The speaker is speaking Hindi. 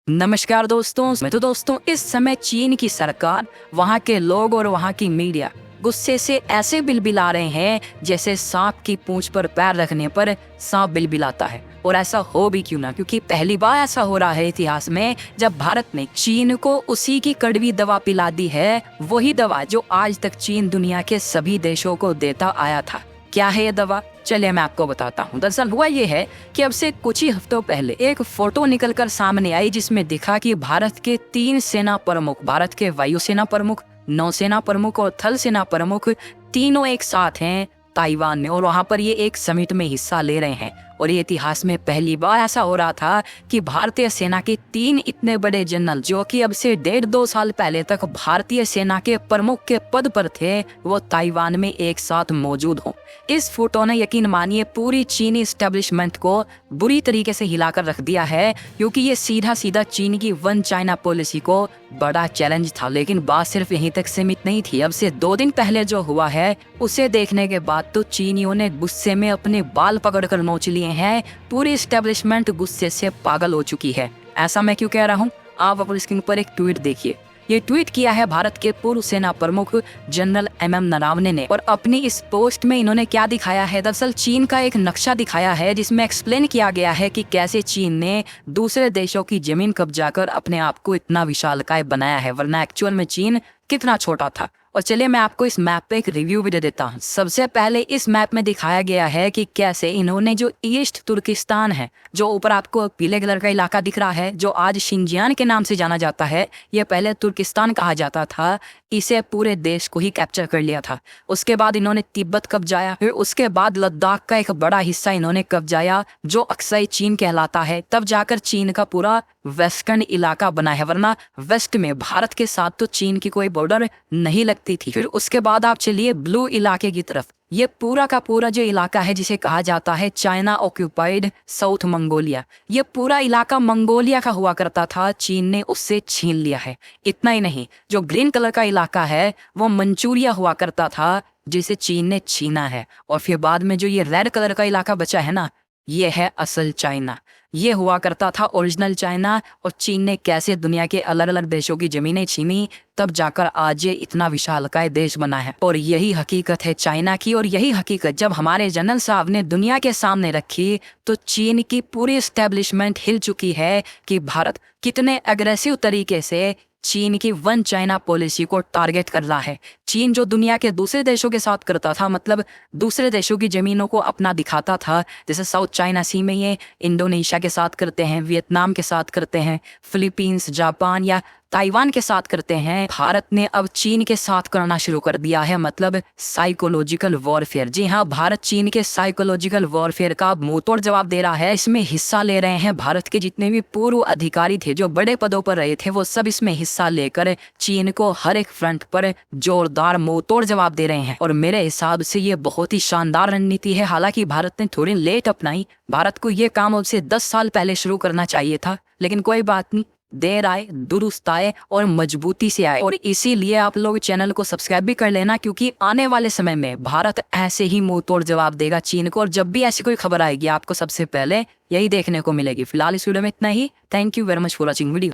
नमस्कार दोस्तों, इस समय चीन की सरकार, वहाँ के लोग और वहाँ की मीडिया गुस्से से ऐसे बिलबिला रहे हैं जैसे सांप की पूंछ पर पैर रखने पर सांप बिलबिलाता है। और ऐसा हो भी क्यों ना, क्योंकि पहली बार ऐसा हो रहा है इतिहास में जब भारत ने चीन को उसी की कड़वी दवा पिला दी है, वही दवा जो आज तक चीन दुनिया के सभी देशों को देता आया था। क्या है ये दवा? चलिए मैं आपको बताता हूँ। दरअसल हुआ ये है कि अब से कुछ ही हफ्तों पहले एक फोटो निकलकर सामने आई जिसमें दिखा कि भारत के 3 सेना प्रमुख, भारत के वायुसेना प्रमुख, नौसेना प्रमुख और थल सेना प्रमुख तीनों एक साथ हैं ताइवान में, और वहाँ पर ये एक समिट में हिस्सा ले रहे हैं। और ये इतिहास में पहली बार ऐसा हो रहा था कि भारतीय सेना के 3 इतने बड़े जनरल, जो कि अब से 1.5-2 साल पहले तक भारतीय सेना के प्रमुख के पद पर थे, वो ताइवान में एक साथ मौजूद हों। इस फोटो ने, यकीन मानिए, पूरी चीनी एस्टेब्लिशमेंट को बुरी तरीके से हिलाकर रख दिया है, क्योंकि ये सीधा सीधा चीन की वन चाइना पॉलिसी को बड़ा चैलेंज था। लेकिन बात सिर्फ यहीं तक सीमित नहीं थी। अब से 2 दिन पहले जो हुआ है उसे देखने के बाद तो चीनियों ने गुस्से में अपने बाल पकड़कर नोच लिए हैं। पूरी एस्टेब्लिशमेंट गुस्से से पागल हो चुकी है। ऐसा मैं क्यों कह रहा हूँ, आप अपनी स्क्रीन पर एक ट्वीट देखिए। ये ट्वीट किया है भारत के पूर्व सेना प्रमुख जनरल MM नरावने ने, और अपनी इस पोस्ट में इन्होंने क्या दिखाया है, दरअसल चीन का एक नक्शा दिखाया है जिसमें एक्सप्लेन किया गया है कि कैसे चीन ने दूसरे देशों की जमीन कब्जा कर अपने आप को इतना विशालकाय बनाया है, वरना एक्चुअल में चीन कितना छोटा था। और चलिए मैं आपको इस मैप पे एक रिव्यू भी दे देता हूँ। सबसे पहले इस मैप में दिखाया गया है कि कैसे इन्होंने जो ईस्ट तुर्किस्तान है, जो ऊपर आपको पीले कलर का इलाका दिख रहा है, जो आज शिनजियांग के नाम से जाना जाता है, ये पहले तुर्किस्तान कहा जाता था, इसे पूरे देश को ही कैप्चर कर लिया था। उसके बाद इन्होंने तिब्बत कब्जाया, फिर उसके बाद लद्दाख का एक बड़ा हिस्सा इन्होंने कब्जाया जो अक्साई चीन कहलाता है। तब जाकर चीन का पूरा वेस्टर्न इलाका बना है, वरना वेस्ट में भारत के साथ तो चीन की कोई बॉर्डर नहीं लगती थी। फिर उसके बाद आप चलिए ब्लू इलाके की तरफ। ये पूरा का पूरा जो इलाका है जिसे कहा जाता है चाइना ऑक्यूपाइड साउथ मंगोलिया, ये पूरा इलाका मंगोलिया का हुआ करता था, चीन ने उससे छीन लिया है। इतना ही नहीं, जो ग्रीन कलर का इलाका है वो मंचूरिया हुआ करता था, जिसे चीन ने छीना है। और फिर बाद में जो ये रेड कलर का इलाका बचा है ना, ये है असल चाइना। ये हुआ करता था ओरिजिनल चाइना, और चीन ने कैसे दुनिया के अलग अलग देशों की जमीनें छीनी, तब जाकर आज ये इतना विशालकाय देश बना है। और यही हकीकत है चाइना की, और यही हकीकत जब हमारे जनरल साहब ने दुनिया के सामने रखी तो चीन की पूरी एस्टेब्लिशमेंट हिल चुकी है कि भारत कितने अग्रेसिव तरीके से चीन की वन चाइना पॉलिसी को टारगेट कर रहा है। चीन जो दुनिया के दूसरे देशों के साथ करता था, मतलब दूसरे देशों की जमीनों को अपना दिखाता था, जैसे साउथ चाइना सी में ये इंडोनेशिया के साथ करते हैं, वियतनाम के साथ करते हैं, फिलीपींस, जापान या ताइवान के साथ करते हैं, भारत ने अब चीन के साथ करना शुरू कर दिया है, मतलब साइकोलॉजिकल वॉरफेयर। जी हाँ, भारत चीन के साइकोलॉजिकल वॉरफेयर का मुंहतोड़ जवाब दे रहा है। इसमें हिस्सा ले रहे हैं भारत के जितने भी पूर्व अधिकारी थे, जो बड़े पदों पर रहे थे, वो सब इसमें हिस्सा लेकर चीन को हर एक फ्रंट पर जोरदार मुंहतोड़ जवाब दे रहे हैं। और मेरे हिसाब से ये बहुत ही शानदार रणनीति है। हालांकि भारत ने थोड़ी लेट अपनाई, भारत को ये काम अब से 10 साल पहले शुरू करना चाहिए था, लेकिन कोई बात नहीं, देर आए दुरुस्त आए और मजबूती से आए। और इसीलिए आप लोग चैनल को सब्सक्राइब भी कर लेना, क्योंकि आने वाले समय में भारत ऐसे ही मुंह तोड़ जवाब देगा चीन को, और जब भी ऐसी कोई खबर आएगी आपको सबसे पहले यही देखने को मिलेगी। फिलहाल इस वीडियो में इतना ही। Thank you very much for watching video.